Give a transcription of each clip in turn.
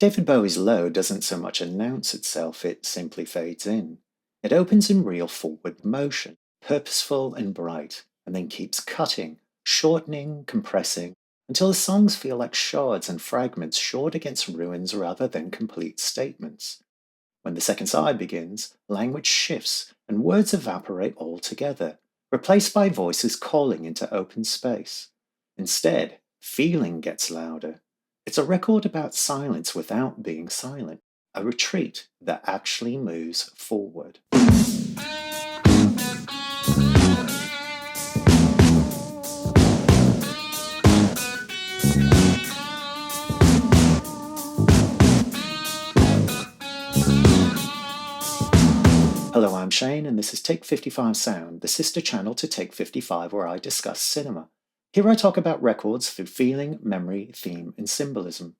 David Bowie's Low doesn't so much announce itself, it simply fades in. It opens in real forward motion, purposeful and bright, and then keeps cutting, shortening, compressing, until the songs feel like shards and fragments shored against ruins rather than complete statements. When the second side begins, language shifts and words evaporate altogether, replaced by voices calling into open space. Instead, feeling gets louder. It's a record about silence without being silent, a retreat that actually moves forward. Hello, I'm Shane, and this is Take 55 Sound, the sister channel to Take 55, where I discuss cinema. Here I talk about records through feeling, memory, theme, and symbolism.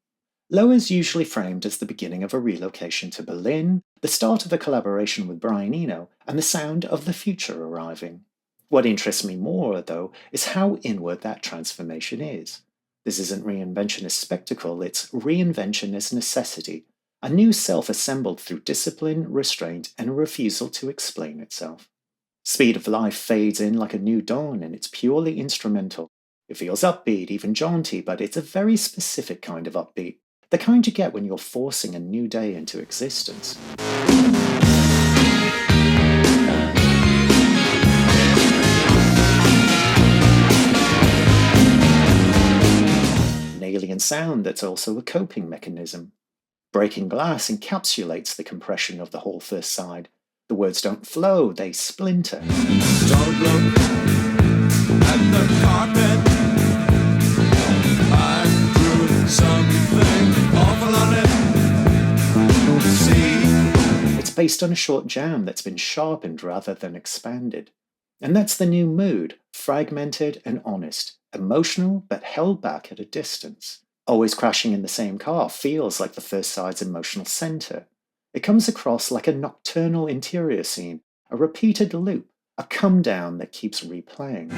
Low is usually framed as the beginning of a relocation to Berlin, the start of a collaboration with Brian Eno, and the sound of the future arriving. What interests me more, though, is how inward that transformation is. This isn't reinvention as spectacle, it's reinvention as necessity, a new self assembled through discipline, restraint, and a refusal to explain itself. Speed of Life fades in like a new dawn, and it's purely instrumental. It feels upbeat, even jaunty, but it's a very specific kind of upbeat, the kind you get when you're forcing a new day into existence. An alien sound that's also a coping mechanism. Breaking glass encapsulates the compression of the whole first side. The words don't flow, they splinter. Don't look at the carpet. I drew something awful on it. See? It's based on a short jam that's been sharpened rather than expanded. And that's the new mood, fragmented and honest, emotional but held back at a distance. Always crashing in the same car feels like the first side's emotional center. It comes across like a nocturnal interior scene, a repeated loop, a come down that keeps replaying.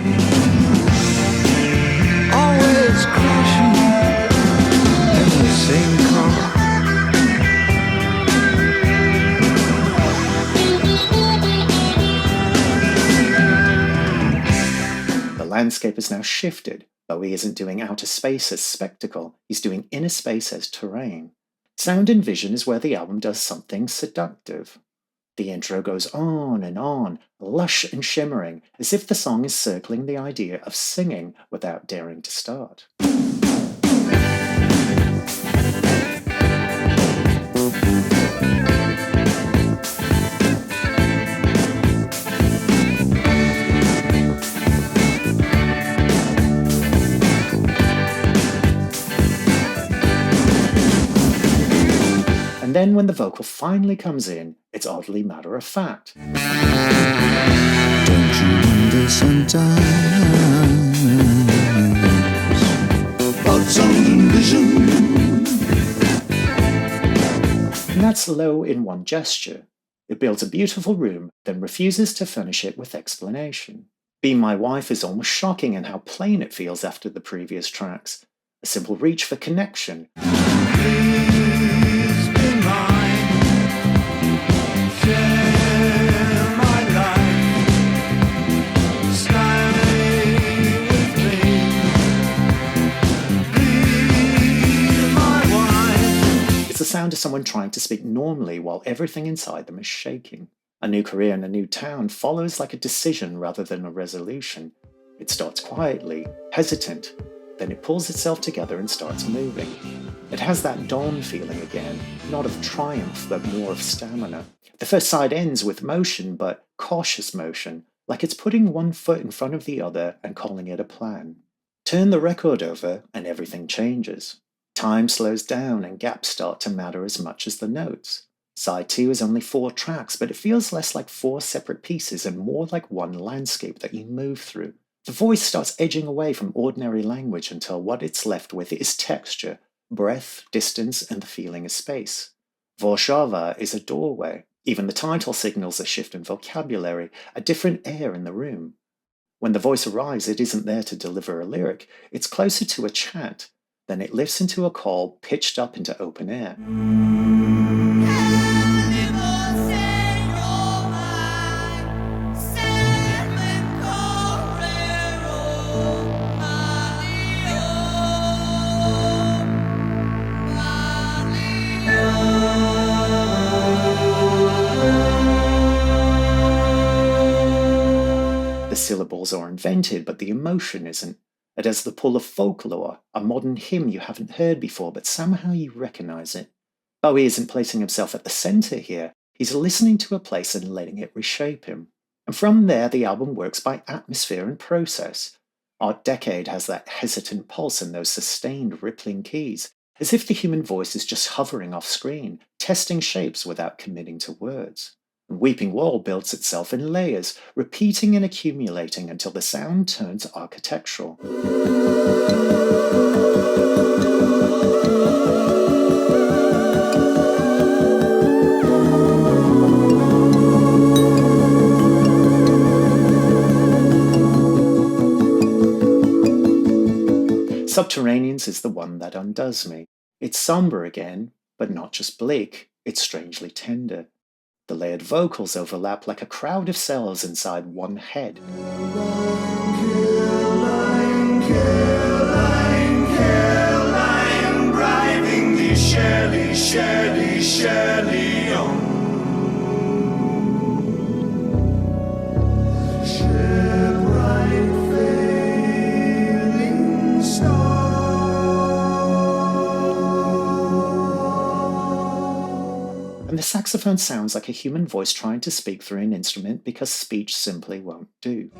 Always crashing in the same car. The landscape has now shifted. Bowie isn't doing outer space as spectacle, he's doing inner space as terrain. Sound and vision is where the album does something seductive. The intro goes on, lush and shimmering, as if the song is circling the idea of singing without daring to start. And then when the vocal finally comes in, it's oddly matter-of-fact. Don't you wonder sometimes about sound and vision? And that's Low in one gesture. It builds a beautiful room, then refuses to furnish it with explanation. Be My Wife is almost shocking in how plain it feels after the previous tracks. A simple reach for connection. It's the sound of someone trying to speak normally while everything inside them is shaking. A new career in a new town follows like a decision rather than a resolution. It starts quietly, hesitant, then it pulls itself together and starts moving. It has that dawn feeling again, not of triumph, but more of stamina. The first side ends with motion, but cautious motion, like it's putting one foot in front of the other and calling it a plan. Turn the record over and everything changes. Time slows down and gaps start to matter as much as the notes. Side 2 is only 4 tracks, but it feels less like 4 separate pieces and more like one landscape that you move through. The voice starts edging away from ordinary language until what it's left with is texture, breath, distance, and the feeling of space. Warszawa is a doorway. Even the title signals a shift in vocabulary, a different air in the room. When the voice arrives, it isn't there to deliver a lyric, it's closer to a chant. Then it lifts into a call pitched up into open air. The syllables are invented, but the emotion isn't. It has the pull of folklore, a modern hymn you haven't heard before, but somehow you recognize it. Bowie isn't placing himself at the center here. He's listening to a place and letting it reshape him. And from there, the album works by atmosphere and process. Art Decade has that hesitant pulse and those sustained, rippling keys, as if the human voice is just hovering off screen, testing shapes without committing to words. Weeping Wall builds itself in layers, repeating and accumulating until the sound turns architectural. Subterraneans is the one that undoes me. It's somber again, but not just bleak, it's strangely tender. The layered vocals overlap like a crowd of cells inside one head. Caroline, driving the Shelley on. Shipwright failing star. And the saxophone sounds like a human voice trying to speak through an instrument because speech simply won't do.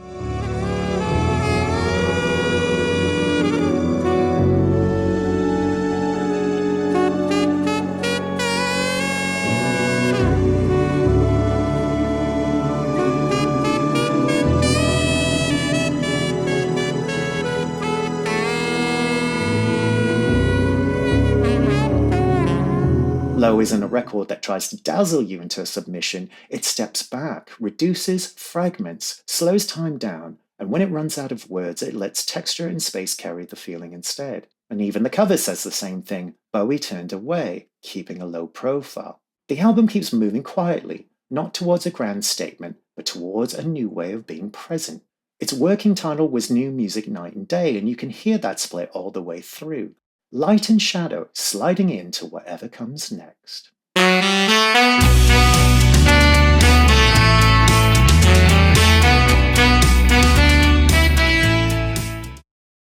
Low isn't a record that tries to dazzle you into a submission. It steps back, reduces, fragments, slows time down, and when it runs out of words, it lets texture and space carry the feeling instead. And even the cover says the same thing. Bowie turned away, keeping a low profile. The album keeps moving quietly, not towards a grand statement, but towards a new way of being present. Its working title was New Music Night and Day, and you can hear that split all the way through. Light and shadow sliding into whatever comes next.